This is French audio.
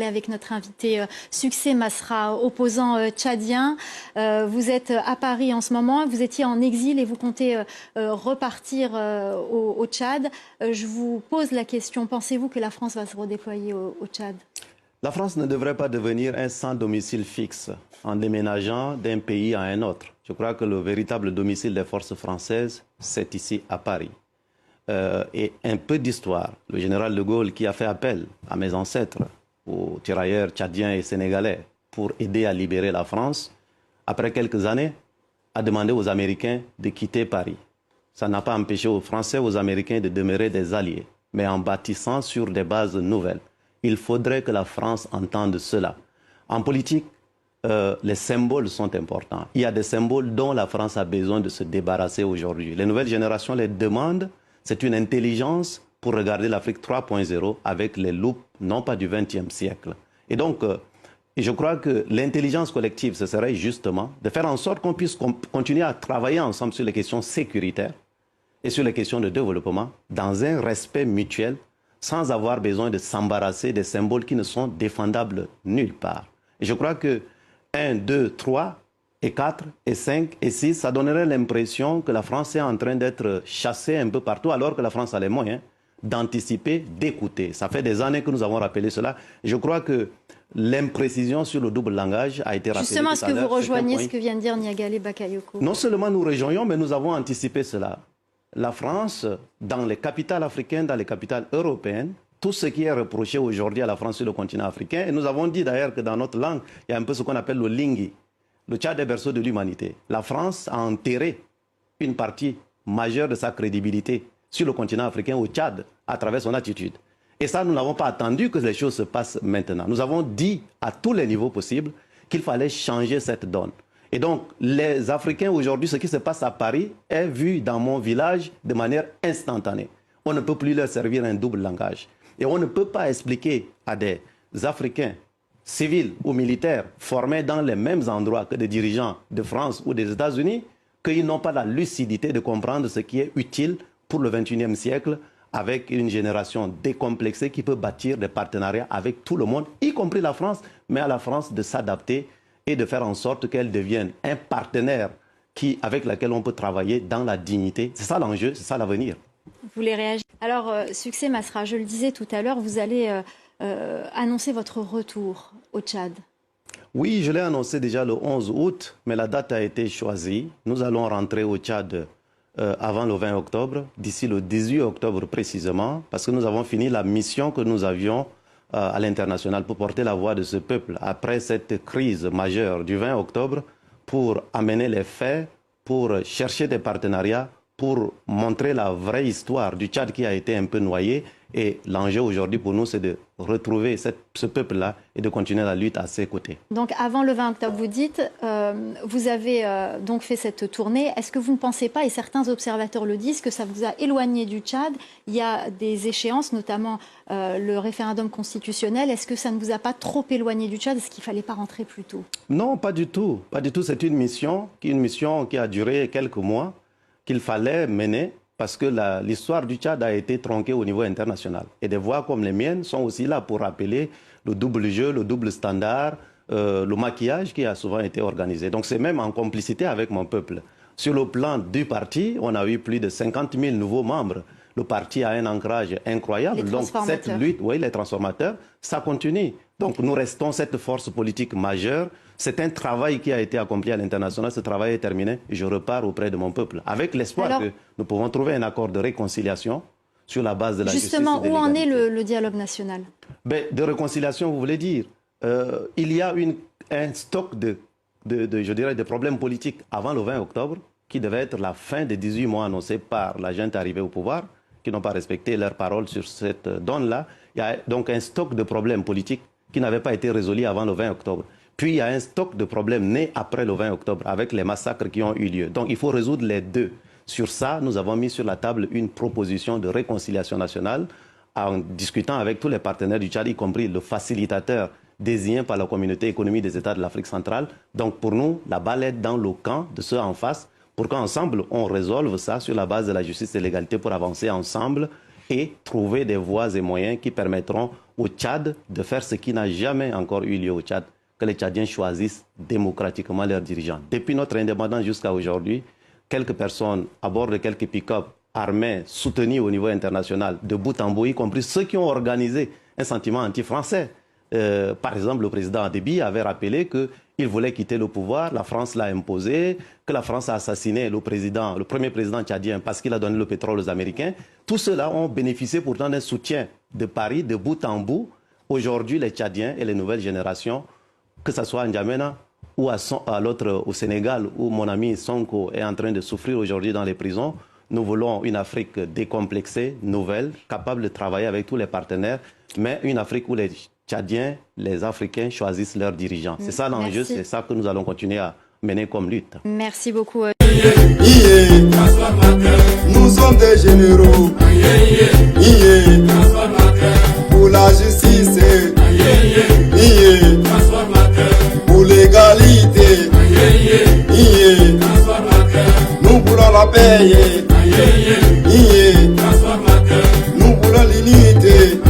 Avec notre invité Succès Masra, opposant tchadien. Vous êtes à Paris en ce moment, vous étiez en exil et vous comptez repartir au Tchad. Je vous pose la question, pensez-vous que la France va se redéployer au Tchad? La France ne devrait pas devenir un sans domicile fixe en déménageant d'un pays à un autre. Je crois que le véritable domicile des forces françaises, c'est ici à Paris. Et un peu d'histoire, le général de Gaulle qui a fait appel à mes ancêtres, aux tirailleurs tchadiens et sénégalais, pour aider à libérer la France, après quelques années, a demandé aux Américains de quitter Paris. Ça n'a pas empêché aux Français, aux Américains de demeurer des alliés, mais en bâtissant sur des bases nouvelles. Il faudrait que la France entende cela. En politique, les symboles sont importants. Il y a des symboles dont la France a besoin de se débarrasser aujourd'hui. Les nouvelles générations les demandent. C'est une intelligence pour regarder l'Afrique 3.0 avec les loupes, non pas du XXe siècle. Et donc, je crois que l'intelligence collective, ce serait justement de faire en sorte qu'on puisse continuer à travailler ensemble sur les questions sécuritaires et sur les questions de développement dans un respect mutuel, sans avoir besoin de s'embarrasser des symboles qui ne sont défendables nulle part. Et je crois que 1, 2, 3 et 4 et 5 et 6, ça donnerait l'impression que la France est en train d'être chassée un peu partout, alors que la France a les moyens d'anticiper, d'écouter. Ça fait des années que nous avons rappelé cela. Je crois que l'imprécision sur le double langage a été rappelée. Justement, est-ce que vous rejoignez ce que vient de dire Niagalé Bakayoko? Non seulement nous rejoignons, mais nous avons anticipé cela. La France, dans les capitales africaines, dans les capitales européennes, tout ce qui est reproché aujourd'hui à la France sur le continent africain, et nous avons dit d'ailleurs que dans notre langue, il y a un peu ce qu'on appelle le lingui. Le Tchad est berceau de l'humanité. La France a enterré une partie majeure de sa crédibilité sur le continent africain au Tchad à travers son attitude. Et ça, nous n'avons pas attendu que les choses se passent maintenant. Nous avons dit à tous les niveaux possibles qu'il fallait changer cette donne. Et donc, les Africains aujourd'hui, ce qui se passe à Paris est vu dans mon village de manière instantanée. On ne peut plus leur servir un double langage. Et on ne peut pas expliquer à des Africains civils ou militaires formés dans les mêmes endroits que des dirigeants de France ou des États-Unis qu'ils n'ont pas la lucidité de comprendre ce qui est utile pour le XXIe siècle avec une génération décomplexée qui peut bâtir des partenariats avec tout le monde, y compris la France, mais à la France de s'adapter et de faire en sorte qu'elle devienne un partenaire avec lequel on peut travailler dans la dignité. C'est ça l'enjeu, c'est ça l'avenir. Vous voulez réagir? Alors, Succès Masra, je le disais tout à l'heure, vous allez annoncer votre retour au Tchad. Oui, je l'ai annoncé déjà le 11 août, mais la date a été choisie. Nous allons rentrer au Tchad avant le 20 octobre, d'ici le 18 octobre précisément, parce que nous avons fini la mission que nous avions à l'international pour porter la voix de ce peuple après cette crise majeure du 20 octobre, pour amener les faits, pour chercher des partenariats, pour montrer la vraie histoire du Tchad qui a été un peu noyé. Et l'enjeu aujourd'hui pour nous, c'est de retrouver ce peuple-là et de continuer la lutte à ses côtés. Donc avant le 20 octobre, vous dites, vous avez donc fait cette tournée. Est-ce que vous ne pensez pas, et certains observateurs le disent, que ça vous a éloigné du Tchad? Il y a des échéances, notamment le référendum constitutionnel. Est-ce que ça ne vous a pas trop éloigné du Tchad? Est-ce qu'il ne fallait pas rentrer plus tôt? Non, pas du tout. Pas du tout. C'est une mission qui a duré quelques mois, qu'il fallait mener. Parce que l'histoire du Tchad a été tronquée au niveau international. Et des voix comme les miennes sont aussi là pour rappeler le double jeu, le double standard, le maquillage qui a souvent été organisé. Donc c'est même en complicité avec mon peuple. Sur le plan du parti, on a eu plus de 50 000 nouveaux membres. Le parti a un ancrage incroyable. Donc cette lutte, oui, les transformateurs, ça continue. Donc nous restons cette force politique majeure. C'est un travail qui a été accompli à l'international. Ce travail est terminé et je repars auprès de mon peuple avec l'espoir que nous pouvons trouver un accord de réconciliation sur la base de la justice et de l'égalité. Justement, où en est le dialogue national? De réconciliation, vous voulez dire il y a un stock je dirais, de problèmes politiques avant le 20 octobre qui devait être la fin des 18 mois annoncés par la junte arrivée au pouvoir, qui n'ont pas respecté leurs paroles sur cette donne-là. Il y a donc un stock de problèmes politiques qui n'avaient pas été résolus avant le 20 octobre. Puis il y a un stock de problèmes nés après le 20 octobre avec les massacres qui ont eu lieu. Donc il faut résoudre les deux. Sur ça, nous avons mis sur la table une proposition de réconciliation nationale en discutant avec tous les partenaires du Tchad, y compris le facilitateur désigné par la communauté économique des États de l'Afrique centrale. Donc pour nous, la balle est dans le camp de ceux en face pour qu'ensemble, on résolve ça sur la base de la justice et de l'égalité pour avancer ensemble et trouver des voies et moyens qui permettront au Tchad de faire ce qui n'a jamais encore eu lieu au Tchad, que les Tchadiens choisissent démocratiquement leurs dirigeants. Depuis notre indépendance jusqu'à aujourd'hui, quelques personnes à bord de quelques pick-up armés soutenus au niveau international, de bout en bout, y compris ceux qui ont organisé un sentiment anti-français. Par exemple, le président Déby avait rappelé qu'il voulait quitter le pouvoir, la France l'a imposé, que la France a assassiné le premier président tchadien parce qu'il a donné le pétrole aux Américains. Tous ceux-là ont bénéficié pourtant d'un soutien de Paris de bout en bout. Aujourd'hui, les Tchadiens et les nouvelles générations, que ce soit à N'Djamena ou à l'autre au Sénégal, où mon ami Sonko est en train de souffrir aujourd'hui dans les prisons, nous voulons une Afrique décomplexée, nouvelle, capable de travailler avec tous les partenaires, mais une Afrique où les Tchadiens, les Africains choisissent leurs dirigeants. C'est ça l'enjeu, c'est ça que nous allons continuer à mener comme lutte. Merci beaucoup. Nous sommes des généraux pour la justice, pour l'égalité, nous voulons la paix, nous voulons l'unité.